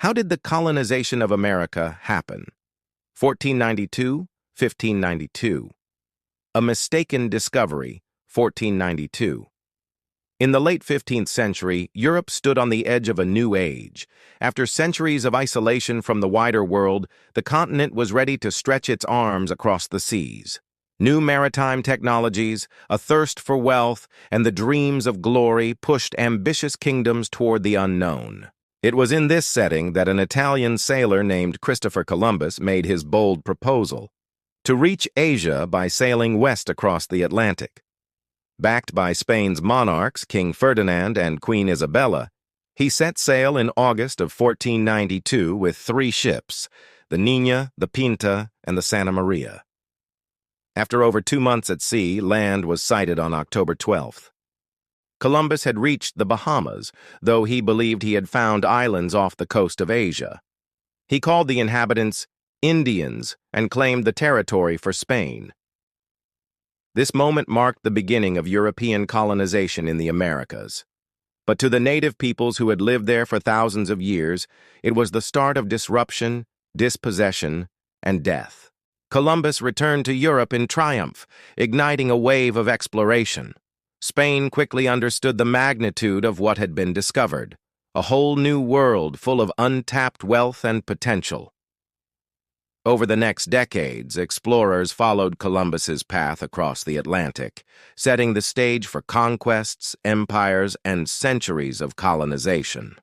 How did the colonization of America happen? 1492, 1592. A mistaken discovery, 1492. In the late 15th century, Europe stood on the edge of a new age. After centuries of isolation from the wider world, the continent was ready to stretch its arms across the seas. New maritime technologies, a thirst for wealth, and the dreams of glory pushed ambitious kingdoms toward the unknown. It was in this setting that an Italian sailor named Christopher Columbus made his bold proposal: to reach Asia by sailing west across the Atlantic. Backed by Spain's monarchs, King Ferdinand and Queen Isabella, he set sail in August of 1492 with 3 ships, the Niña, the Pinta, and the Santa Maria. After over 2 months at sea, land was sighted on October 12th. Columbus had reached the Bahamas, though he believed he had found islands off the coast of Asia. He called the inhabitants Indians and claimed the territory for Spain. This moment marked the beginning of European colonization in the Americas. But to the native peoples who had lived there for thousands of years, it was the start of disruption, dispossession, and death. Columbus returned to Europe in triumph, igniting a wave of exploration. Spain quickly understood the magnitude of what had been discovered, a whole new world full of untapped wealth and potential. Over the next decades, explorers followed Columbus's path across the Atlantic, setting the stage for conquests, empires, and centuries of colonization.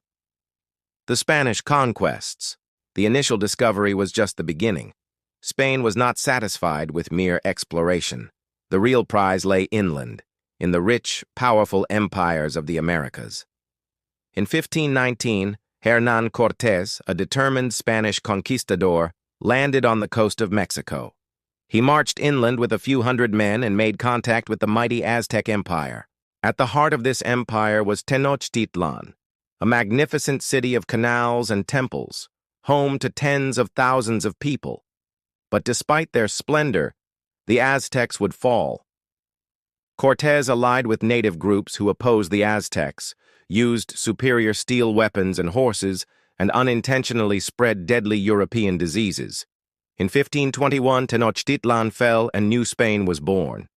The Spanish conquests. The initial discovery was just the beginning. Spain was not satisfied with mere exploration. The real prize lay inland, in the rich, powerful empires of the Americas. In 1519, Hernán Cortés, a determined Spanish conquistador, landed on the coast of Mexico. He marched inland with a few hundred men and made contact with the mighty Aztec Empire. At the heart of this empire was Tenochtitlan, a magnificent city of canals and temples, home to tens of thousands of people. But despite their splendor, the Aztecs would fall. Cortés allied with native groups who opposed the Aztecs, used superior steel weapons and horses, and unintentionally spread deadly European diseases. In 1521, Tenochtitlan fell and New Spain was born.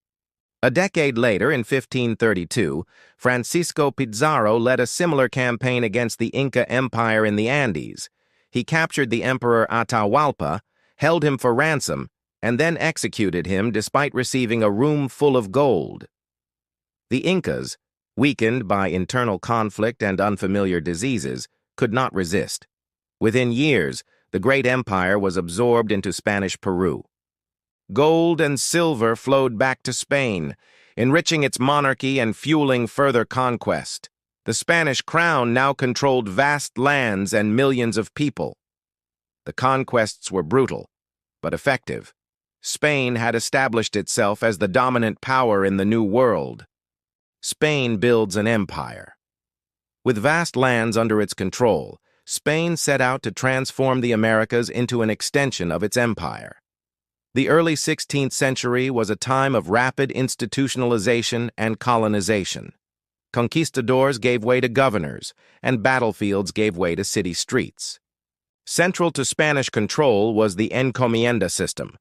A decade later, in 1532, Francisco Pizarro led a similar campaign against the Inca Empire in the Andes. He captured the Emperor Atahualpa, held him for ransom, and then executed him despite receiving a room full of gold. The Incas, weakened by internal conflict and unfamiliar diseases, could not resist. Within years, the great empire was absorbed into Spanish Peru. Gold and silver flowed back to Spain, enriching its monarchy and fueling further conquest. The Spanish crown now controlled vast lands and millions of people. The conquests were brutal, but effective. Spain had established itself as the dominant power in the New World. Spain builds an empire. With vast lands under its control, Spain set out to transform the Americas into an extension of its empire. The early 16th century was a time of rapid institutionalization and colonization. Conquistadors gave way to governors, and battlefields gave way to city streets. Central to Spanish control was the encomienda system.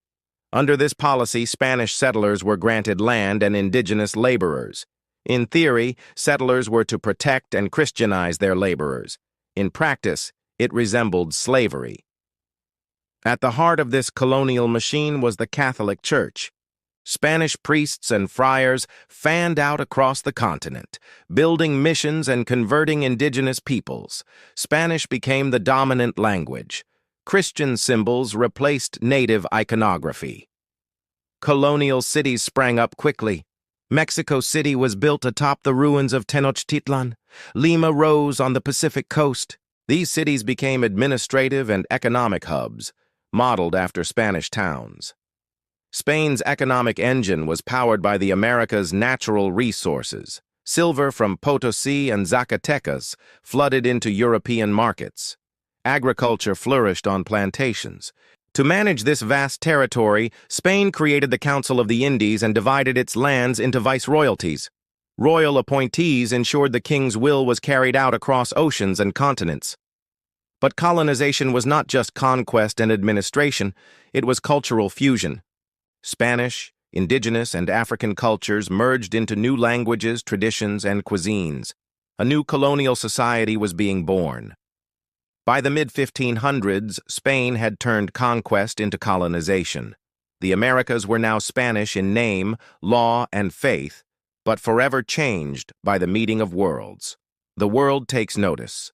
Under this policy, Spanish settlers were granted land and indigenous laborers. In theory, settlers were to protect and Christianize their laborers. In practice, it resembled slavery. At the heart of this colonial machine was the Catholic Church. Spanish priests and friars fanned out across the continent, building missions and converting indigenous peoples. Spanish became the dominant language. Christian symbols replaced native iconography. Colonial cities sprang up quickly. Mexico City was built atop the ruins of Tenochtitlan. Lima rose on the Pacific coast. These cities became administrative and economic hubs, modeled after Spanish towns. Spain's economic engine was powered by the Americas' natural resources. Silver from Potosí and Zacatecas flooded into European markets. Agriculture flourished on plantations. To manage this vast territory, Spain created the Council of the Indies and divided its lands into viceroyalties. Royal appointees ensured the king's will was carried out across oceans and continents. But colonization was not just conquest and administration, it was cultural fusion. Spanish, indigenous, and African cultures merged into new languages, traditions, and cuisines. A new colonial society was being born. By the mid-1500s, Spain had turned conquest into colonization. The Americas were now Spanish in name, law, and faith, but forever changed by the meeting of worlds. The world takes notice.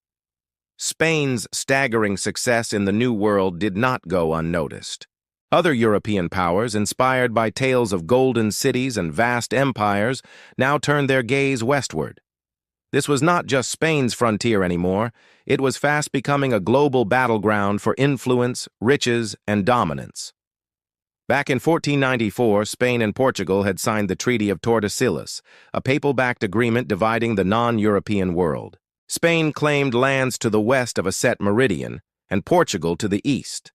Spain's staggering success in the New World did not go unnoticed. Other European powers, inspired by tales of golden cities and vast empires, now turned their gaze westward. This was not just Spain's frontier anymore, it was fast becoming a global battleground for influence, riches, and dominance. Back in 1494, Spain and Portugal had signed the Treaty of Tordesillas, a papal-backed agreement dividing the non-European world. Spain claimed lands to the west of a set meridian, and Portugal to the east.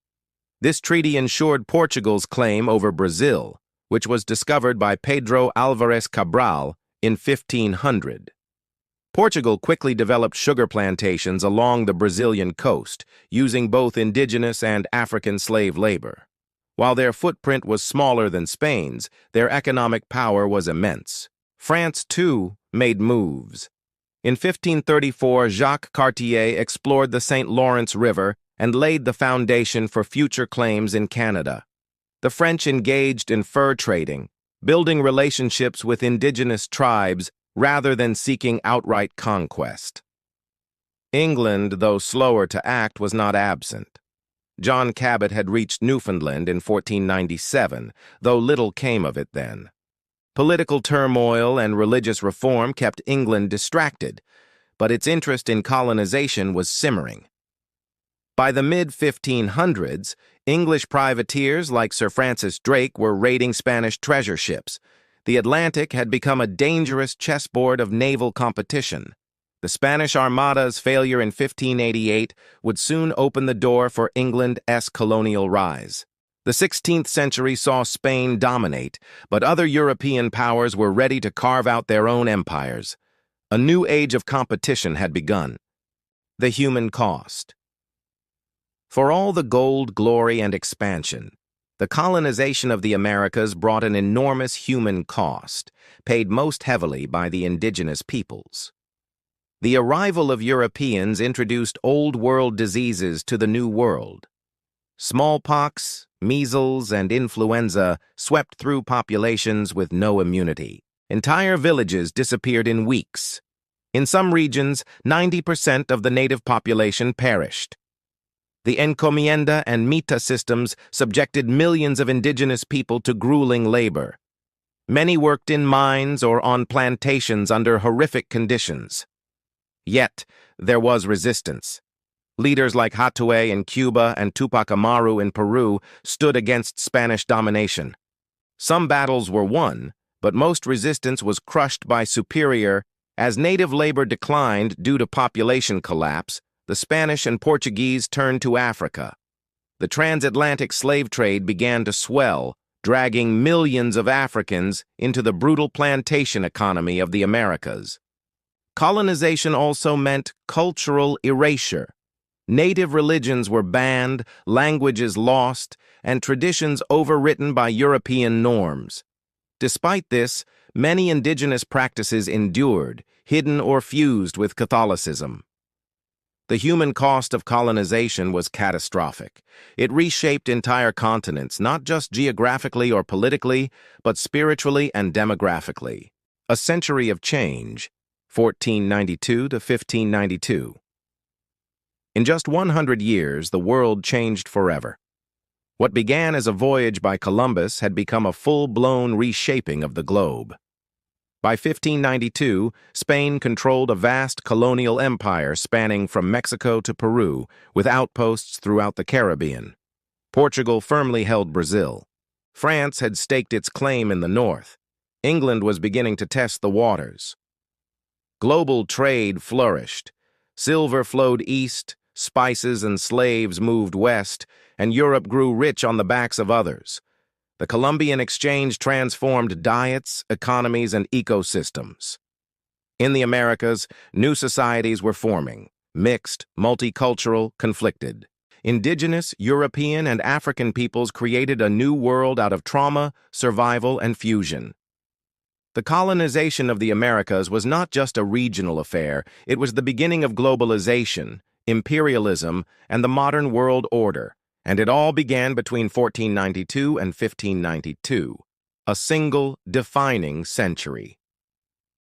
This treaty ensured Portugal's claim over Brazil, which was discovered by Pedro Álvares Cabral in 1500. Portugal quickly developed sugar plantations along the Brazilian coast, using both indigenous and African slave labor. While their footprint was smaller than Spain's, their economic power was immense. France, too, made moves. In 1534, Jacques Cartier explored the St. Lawrence River and laid the foundation for future claims in Canada. The French engaged in fur trading, building relationships with indigenous tribes rather than seeking outright conquest. England, though slower to act, was not absent. John Cabot had reached Newfoundland in 1497, though little came of it then. Political turmoil and religious reform kept England distracted, but its interest in colonization was simmering. By the mid-1500s, English privateers like Sir Francis Drake were raiding Spanish treasure ships. The Atlantic had become a dangerous chessboard of naval competition. The Spanish Armada's failure in 1588 would soon open the door for England's colonial rise. The 16th century saw Spain dominate, but other European powers were ready to carve out their own empires. A new age of competition had begun. The human cost. For all the gold, glory, and expansion, the colonization of the Americas brought an enormous human cost, paid most heavily by the indigenous peoples. The arrival of Europeans introduced Old World diseases to the New World. Smallpox, measles, and influenza swept through populations with no immunity. Entire villages disappeared in weeks. In some regions, 90% of the native population perished. The encomienda and mita systems subjected millions of indigenous people to grueling labor. Many worked in mines or on plantations under horrific conditions. Yet, there was resistance. Leaders like Hathaway in Cuba and Tupac Amaru in Peru stood against Spanish domination. Some battles were won, but most resistance was crushed by superior. As native labor declined due to population collapse, the Spanish and Portuguese turned to Africa. The transatlantic slave trade began to swell, dragging millions of Africans into the brutal plantation economy of the Americas. Colonization also meant cultural erasure. Native religions were banned, languages lost, and traditions overwritten by European norms. Despite this, many indigenous practices endured, hidden or fused with Catholicism. The human cost of colonization was catastrophic. It reshaped entire continents, not just geographically or politically, but spiritually and demographically. A century of change, 1492 to 1592. In just 100 years, the world changed forever. What began as a voyage by Columbus had become a full-blown reshaping of the globe. By 1592, Spain controlled a vast colonial empire spanning from Mexico to Peru, with outposts throughout the Caribbean. Portugal firmly held Brazil. France had staked its claim in the north. England was beginning to test the waters. Global trade flourished. Silver flowed east, spices and slaves moved west, and Europe grew rich on the backs of others. The Columbian Exchange transformed diets, economies, and ecosystems. In the Americas, new societies were forming. Mixed, multicultural, conflicted. Indigenous, European, and African peoples created a new world out of trauma, survival, and fusion. The colonization of the Americas was not just a regional affair, it was the beginning of globalization, imperialism, and the modern world order, and it all began between 1492 and 1592, a single, defining century.